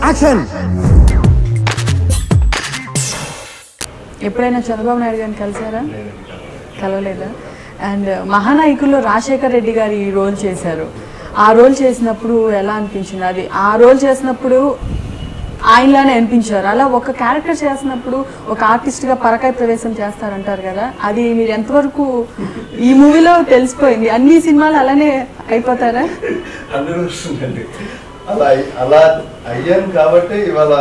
Action. ఎప్పుడైనా చంద్రబాబు నాయుడు గారిని కలిసారా? కలవలేదా? And మహానాయకుల్లో Rajasekhar Reddy గారు ఈ రోల్ చేశారు. ఆ రోల్ చేసినప్పుడు ఎలా అనిపించింది? అది ఆ రోల్ చేసినప్పుడు ఆయనలానే అనిపించారు. అలా ఒక క్యారెక్టర్ చేసినప్పుడు ఒక ఆర్టిస్ట్గా పరకాయ ప్రవేశం చేస్తారంటారు కదా, అది మీరు ఎంతవరకు ఈ మూవీలో తెలిసిపోయింది? అన్ని సినిమాలు అలానే అయిపోతారా? అలా అలా అయ్యాను కాబట్టి ఇవాళ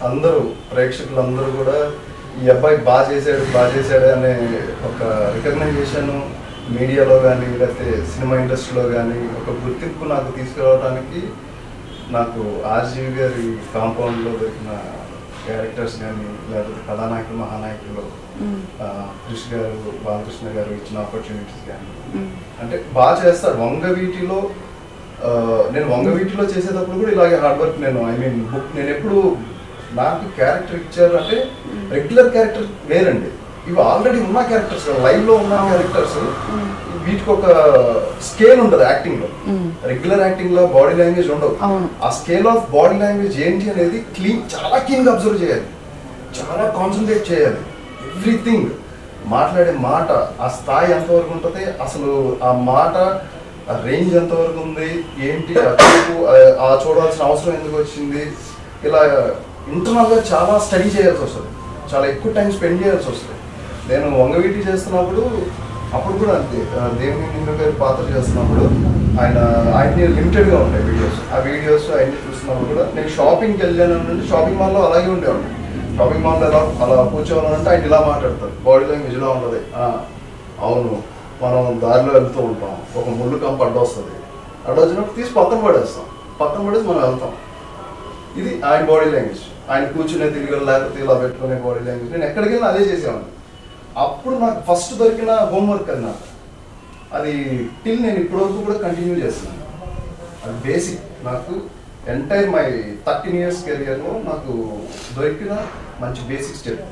అందరూ ప్రేక్షకులందరూ కూడా ఈ అబ్బాయి బాగా చేశాడు అనే ఒక రికగ్నైజేషన్ మీడియాలో కానీ లేకపోతే సినిమా ఇండస్ట్రీలో కానీ ఒక గుర్తింపు నాకు తీసుకురావడానికి నాకు ఆర్జీవి గారి కాంపౌండ్లో దొరికిన క్యారెక్టర్స్ కానీ లేకపోతే కథానాయకులు మహానాయకులు కృష్ణ గారు బాలకృష్ణ గారు ఇచ్చిన ఆపర్చునిటీస్ కానీ అంటే బాగా చేస్తారు. వంగవీటిలో నేను వంగవీటిలో చేసేటప్పుడు కూడా ఇలాగే హార్డ్ వర్క్ నేను ఎప్పుడు నాకు క్యారెక్టర్ ఇచ్చారు అంటే రెగ్యులర్ క్యారెక్టర్ వేరండి, ఇవి ఆల్రెడీ ఉన్న క్యారెక్టర్స్ లైవ్లో ఉన్న క్యారెక్టర్స్ వీటికి ఒక స్కేల్ ఉంటుంది యాక్టింగ్లో. రెగ్యులర్ యాక్టింగ్లో బాడీ లాంగ్వేజ్ ఉండవు. ఆ స్కేల్ ఆఫ్ బాడీ లాంగ్వేజ్ ఏంటి అనేది చాలా క్లీన్గా అబ్జర్వ్ చేయాలి, చాలా కాన్సన్ట్రేట్ చేయాలి. ఎవ్రీథింగ్ మాట్లాడే మాట ఆ స్థాయి ఎంతవరకు ఉంటుంది, అసలు ఆ మాట ఆ రేంజ్ ఎంతవరకు ఉంది, ఏంటి ఆ చూడాల్సిన అవసరం ఎందుకు వచ్చింది, ఇలా ఇంటర్నల్గా చాలా స్టడీ చేయాల్సి వస్తుంది, చాలా ఎక్కువ టైం స్పెండ్ చేయాల్సి వస్తుంది. నేను వంగవీటి చేస్తున్నప్పుడు అప్పుడు కూడా అంతే, దేవుని నిండు గారి పాత్ర చేస్తున్నప్పుడు ఆయన్ని లిమిటెడ్గా ఉంటాయి వీడియోస్. ఆ వీడియోస్ ఆయన్ని చూస్తున్నప్పుడు కూడా నేను షాపింగ్కి వెళ్ళాను అంటే షాపింగ్ మాల్లో అలాగే ఉండేవాడు. షాపింగ్ మాల్లో అలా కూర్చోవాలంటే ఆయన ఇలా మాట్లాడతారు, బాడీ లాంగ్వేజ్ ఇలా ఉంటుంది. అవును, మనం దారిలో వెళ్తూ ఉంటాం, ఒక ముళ్ళు కంప అడ్డొస్తుంది, అడ్డొచ్చినప్పుడు తీసి పక్కన పడేసి మనం వెళ్తాం. ఇది ఆయన బాడీ లాంగ్వేజ్. ఆయన కూర్చునే తిరిగి లేకపోతే ఇలా పెట్టుకునే బాడీ లాంగ్వేజ్. నేను ఎక్కడికి వెళ్ళినా అదే చేసేవాడిని. అప్పుడు నాకు ఫస్ట్ దొరికిన హోంవర్క్ అది నాకు, అది టిల్ నేను ఇప్పటివరకు కూడా కంటిన్యూ చేస్తున్నాను. అది బేసిక్ నాకు ఎంటైర్ మై 13 years కెరియర్లో నాకు దొరికిన మంచి బేసిక్ స్టెప్.